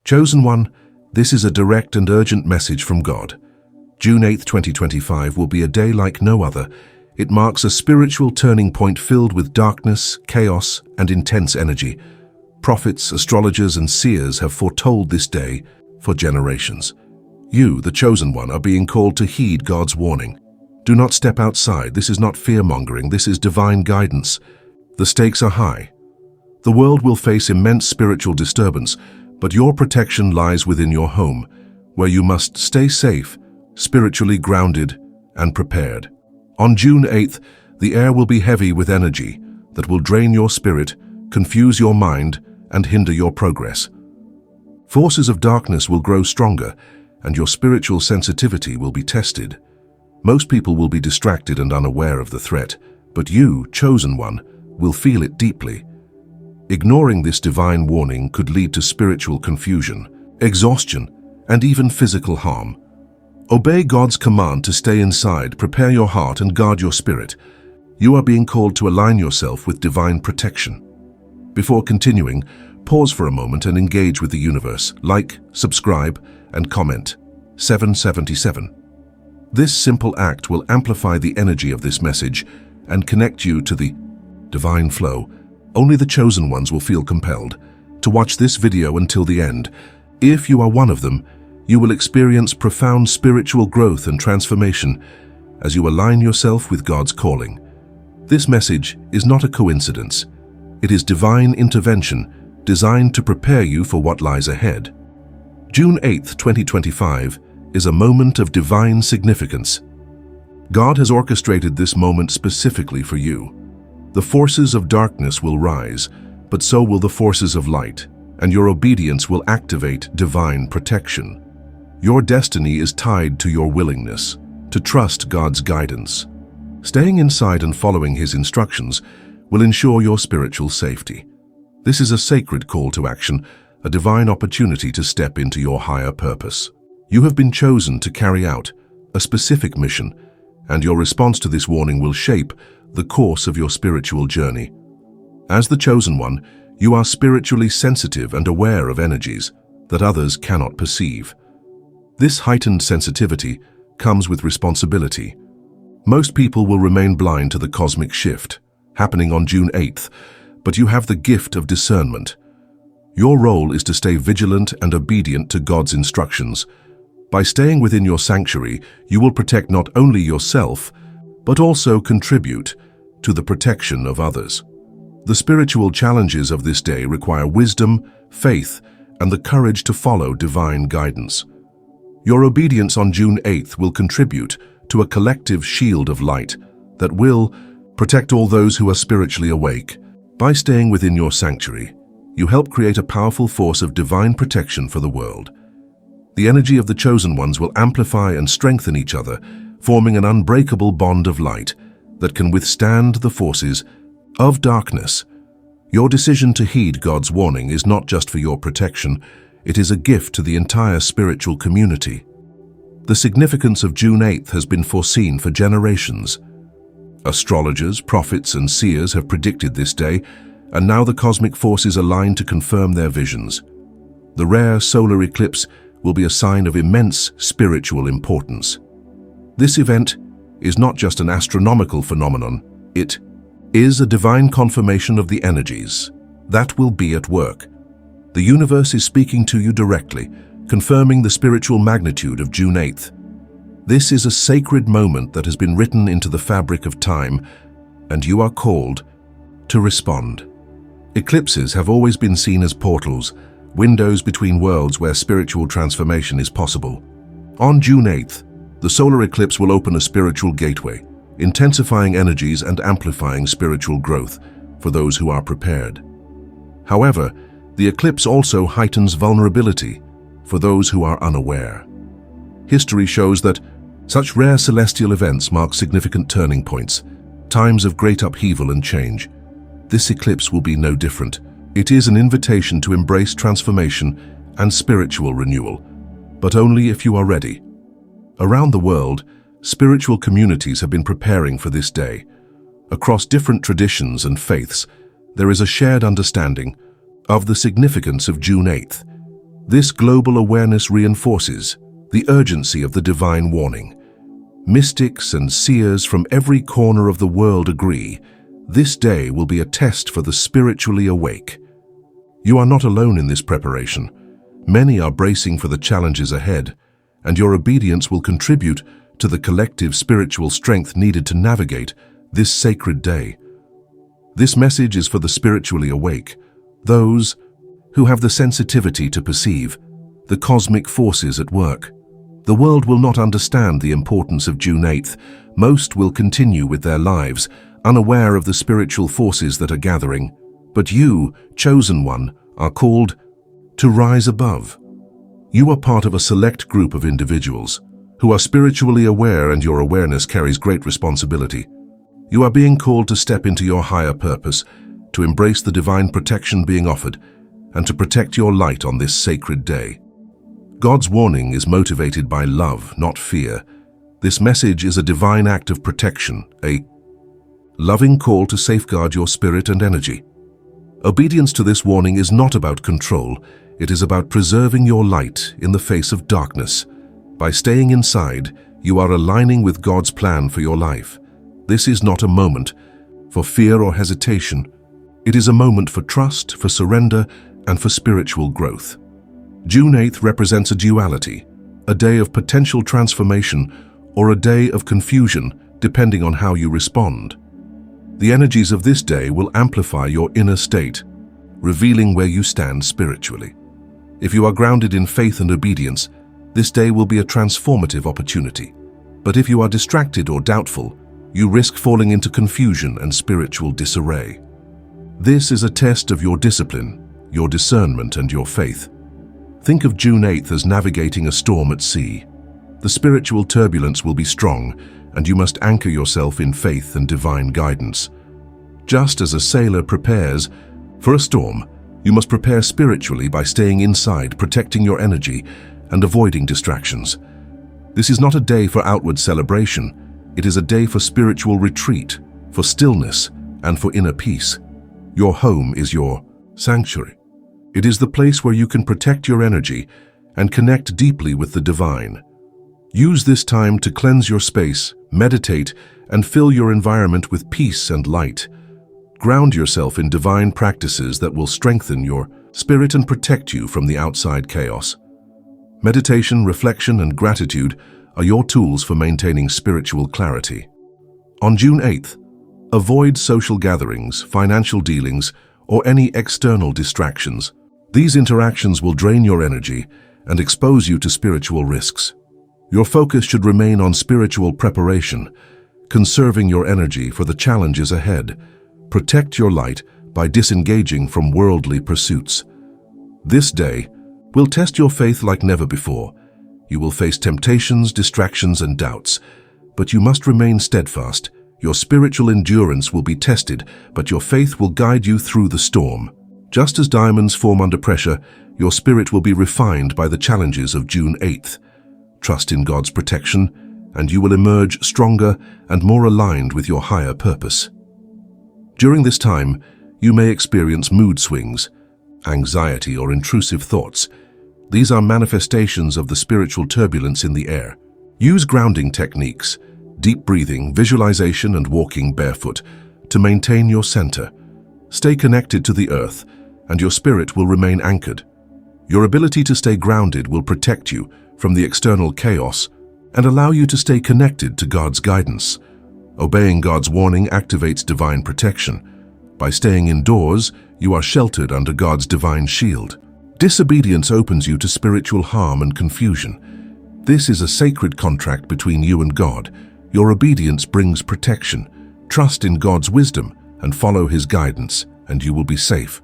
Chosen one, this is a direct and urgent message from God. June 8, 2025 will be a day like no other. It marks a spiritual turning point filled with darkness, chaos, and intense energy. Prophets, astrologers, and seers have foretold this day for generations. You, the chosen one, are being called to heed God's warning. Do not step outside. This is not fear-mongering. This is divine guidance. The stakes are high. The world will face immense spiritual disturbance, but your protection lies within your home, where you must stay safe, spiritually grounded, and prepared. On June 8th, the air will be heavy with energy that will drain your spirit, confuse your mind, and hinder your progress. Forces of darkness will grow stronger, and your spiritual sensitivity will be tested. Most people will be distracted and unaware of the threat, but you, chosen one, will feel it deeply. Ignoring this divine warning could lead to spiritual confusion, exhaustion, and even physical harm. Obey God's command to stay inside, prepare your heart, and guard your spirit. You are being called to align yourself with divine protection. Before continuing, pause for a moment and engage with the universe. Like, subscribe, and comment. 777. This simple act will amplify the energy of this message and connect you to the divine flow. Only the chosen ones will feel compelled to watch this video until the end. If you are one of them, you will experience profound spiritual growth and transformation as you align yourself with God's calling. This message is not a coincidence. It is divine intervention designed to prepare you for what lies ahead. June 8th, 2025 is a moment of divine significance. God has orchestrated this moment specifically for you. The forces of darkness will rise, but so will the forces of light, and your obedience will activate divine protection. Your destiny is tied to your willingness to trust God's guidance. Staying inside and following His instructions will ensure your spiritual safety. This is a sacred call to action, a divine opportunity to step into your higher purpose. You have been chosen to carry out a specific mission, and your response to this warning will shape the course of your spiritual journey. As the chosen one, you are spiritually sensitive and aware of energies that others cannot perceive. This heightened sensitivity comes with responsibility. Most people will remain blind to the cosmic shift happening on June 8th, but you have the gift of discernment. Your role is to stay vigilant and obedient to God's instructions. By staying within your sanctuary, you will protect not only yourself, but also contribute to the protection of others. The spiritual challenges of this day require wisdom, faith, and the courage to follow divine guidance. Your obedience on June 8th will contribute to a collective shield of light that will protect all those who are spiritually awake. By staying within your sanctuary, you help create a powerful force of divine protection for the world. The energy of the chosen ones will amplify and strengthen each other, forming an unbreakable bond of light that can withstand the forces of darkness. Your decision to heed God's warning is not just for your protection, it is a gift to the entire spiritual community. The significance of June 8th has been foreseen for generations. Astrologers, prophets, and seers have predicted this day, and now the cosmic forces align to confirm their visions. The rare solar eclipse will be a sign of immense spiritual importance. This event is not just an astronomical phenomenon, it is a divine confirmation of the energies that will be at work. The universe is speaking to you directly, confirming the spiritual magnitude of June 8th. This is a sacred moment that has been written into the fabric of time, and you are called to respond. Eclipses have always been seen as portals, windows between worlds where spiritual transformation is possible. On June 8th, the solar eclipse will open a spiritual gateway, intensifying energies and amplifying spiritual growth for those who are prepared. However, the eclipse also heightens vulnerability for those who are unaware. History shows that such rare celestial events mark significant turning points, times of great upheaval and change. This eclipse will be no different. It is an invitation to embrace transformation and spiritual renewal, but only if you are ready. Around the world, spiritual communities have been preparing for this day. Across different traditions and faiths, there is a shared understanding of the significance of June 8th. This global awareness reinforces the urgency of the divine warning. Mystics and seers from every corner of the world agree this day will be a test for the spiritually awake. You are not alone in this preparation. Many are bracing for the challenges ahead, and your obedience will contribute to the collective spiritual strength needed to navigate this sacred day. This message is for the spiritually awake, those who have the sensitivity to perceive the cosmic forces at work. The world will not understand the importance of June 8th. Most will continue with their lives, unaware of the spiritual forces that are gathering. But you, chosen one, are called to rise above. You are part of a select group of individuals who are spiritually aware, and your awareness carries great responsibility. You are being called to step into your higher purpose, to embrace the divine protection being offered, and to protect your light on this sacred day. God's warning is motivated by love, not fear. This message is a divine act of protection, a loving call to safeguard your spirit and energy. Obedience to this warning is not about control. It is about preserving your light in the face of darkness. By staying inside, you are aligning with God's plan for your life. This is not a moment for fear or hesitation. It is a moment for trust, for surrender, and for spiritual growth. June 8th represents a duality, a day of potential transformation or a day of confusion, depending on how you respond. The energies of this day will amplify your inner state, revealing where you stand spiritually. If you are grounded in faith and obedience, this day will be a transformative opportunity. But if you are distracted or doubtful, you risk falling into confusion and spiritual disarray. This is a test of your discipline, your discernment, and your faith. Think of June 8th as navigating a storm at sea. The spiritual turbulence will be strong, and you must anchor yourself in faith and divine guidance. Just as a sailor prepares for a storm, you must prepare spiritually by staying inside, protecting your energy, and avoiding distractions. This is not a day for outward celebration. It is a day for spiritual retreat, for stillness, and for inner peace. Your home is your sanctuary. It is the place where you can protect your energy and connect deeply with the divine. Use this time to cleanse your space, meditate, and fill your environment with peace and light. Ground yourself in divine practices that will strengthen your spirit and protect you from the outside chaos. Meditation, reflection, and gratitude are your tools for maintaining spiritual clarity. On June 8th, avoid social gatherings, financial dealings, or any external distractions. These interactions will drain your energy and expose you to spiritual risks. Your focus should remain on spiritual preparation, conserving your energy for the challenges ahead. Protect your light by disengaging from worldly pursuits. This day will test your faith like never before. You will face temptations, distractions, and doubts, but you must remain steadfast. Your spiritual endurance will be tested, but your faith will guide you through the storm. Just as diamonds form under pressure, your spirit will be refined by the challenges of June 8th. Trust in God's protection, and you will emerge stronger and more aligned with your higher purpose. During this time, you may experience mood swings, anxiety, or intrusive thoughts. These are manifestations of the spiritual turbulence in the air. Use grounding techniques, deep breathing, visualization, and walking barefoot to maintain your center. Stay connected to the earth, and your spirit will remain anchored. Your ability to stay grounded will protect you from the external chaos and allow you to stay connected to God's guidance. Obeying God's warning activates divine protection. By staying indoors, you are sheltered under God's divine shield. Disobedience opens you to spiritual harm and confusion. This is a sacred contract between you and God. Your obedience brings protection. Trust in God's wisdom and follow His guidance, and you will be safe.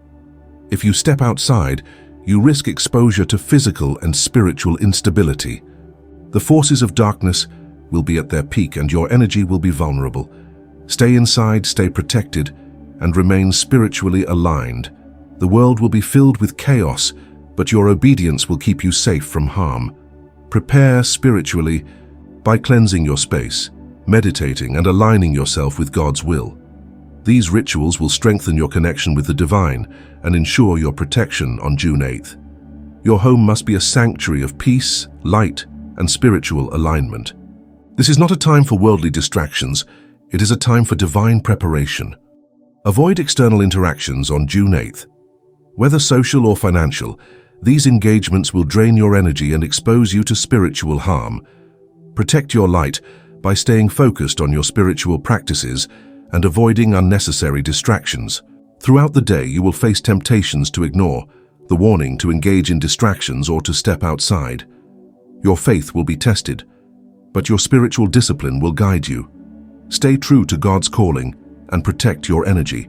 If you step outside, you risk exposure to physical and spiritual instability. The forces of darkness will be at their peak, and your energy will be vulnerable. Stay inside, stay protected, and remain spiritually aligned. The world will be filled with chaos, but your obedience will keep you safe from harm. Prepare spiritually by cleansing your space, meditating, and aligning yourself with God's will. These rituals will strengthen your connection with the divine and ensure your protection on June 8th. Your home must be a sanctuary of peace, light, and spiritual alignment. This is not a time for worldly distractions, it is a time for divine preparation. Avoid external interactions on June 8th. Whether social or financial, these engagements will drain your energy and expose you to spiritual harm. Protect your light by staying focused on your spiritual practices and avoiding unnecessary distractions. Throughout the day, you will face temptations to ignore, the warning to engage in distractions or to step outside. Your faith will be tested, but your spiritual discipline will guide you. Stay true to God's calling and protect your energy.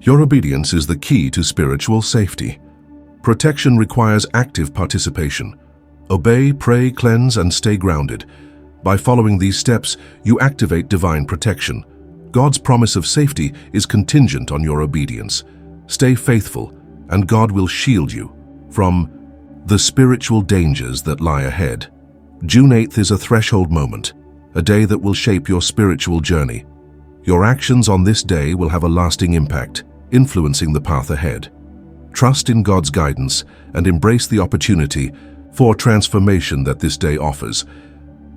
Your obedience is the key to spiritual safety. Protection requires active participation. Obey, pray, cleanse, and stay grounded. By following these steps, you activate divine protection. God's promise of safety is contingent on your obedience. Stay faithful, and God will shield you from the spiritual dangers that lie ahead. June 8th is a threshold moment, a day that will shape your spiritual journey. Your actions on this day will have a lasting impact, influencing the path ahead. Trust in God's guidance and embrace the opportunity for transformation that this day offers.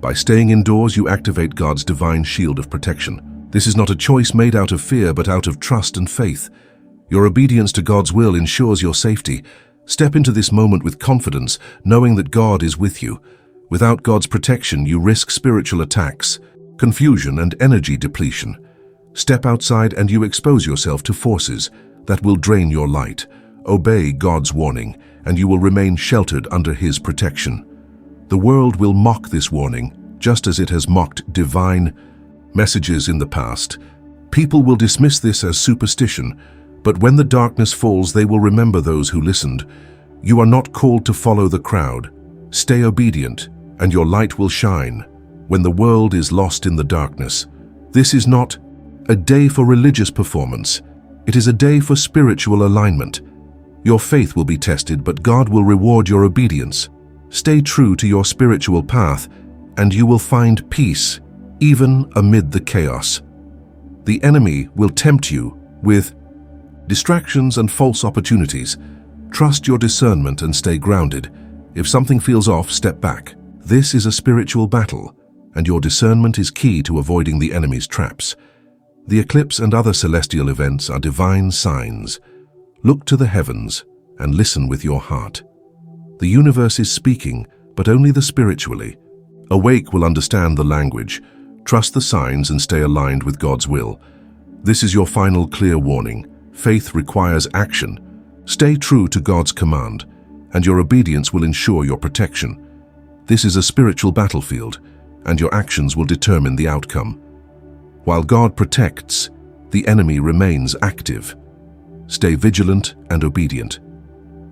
By staying indoors, you activate God's divine shield of protection. This is not a choice made out of fear, but out of trust and faith. Your obedience to God's will ensures your safety. Step into this moment with confidence, knowing that God is with you. Without God's protection, you risk spiritual attacks, confusion, and energy depletion. Step outside and you expose yourself to forces that will drain your light. Obey God's warning, and you will remain sheltered under His protection. The world will mock this warning, just as it has mocked divine messages in the past. People will dismiss this as superstition, but when the darkness falls, they will remember those who listened. You are not called to follow the crowd. Stay obedient, and your light will shine when the world is lost in the darkness. This is not a day for religious performance. It is a day for spiritual alignment. Your faith will be tested, but God will reward your obedience. Stay true to your spiritual path, and you will find peace, even amid the chaos. The enemy will tempt you with distractions and false opportunities. Trust your discernment and stay grounded. If something feels off, step back. This is a spiritual battle, and your discernment is key to avoiding the enemy's traps. The eclipse and other celestial events are divine signs. Look to the heavens and listen with your heart. The universe is speaking, but only the spiritually awake will understand the language. Trust the signs and stay aligned with God's will. This is your final clear warning. Faith requires action. Stay true to God's command, and your obedience will ensure your protection. This is a spiritual battlefield, and your actions will determine the outcome. While God protects, the enemy remains active. Stay vigilant and obedient.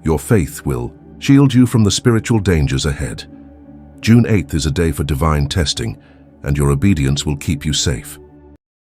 Your faith will shield you from the spiritual dangers ahead. June 8th is a day for divine testing, and your obedience will keep you safe.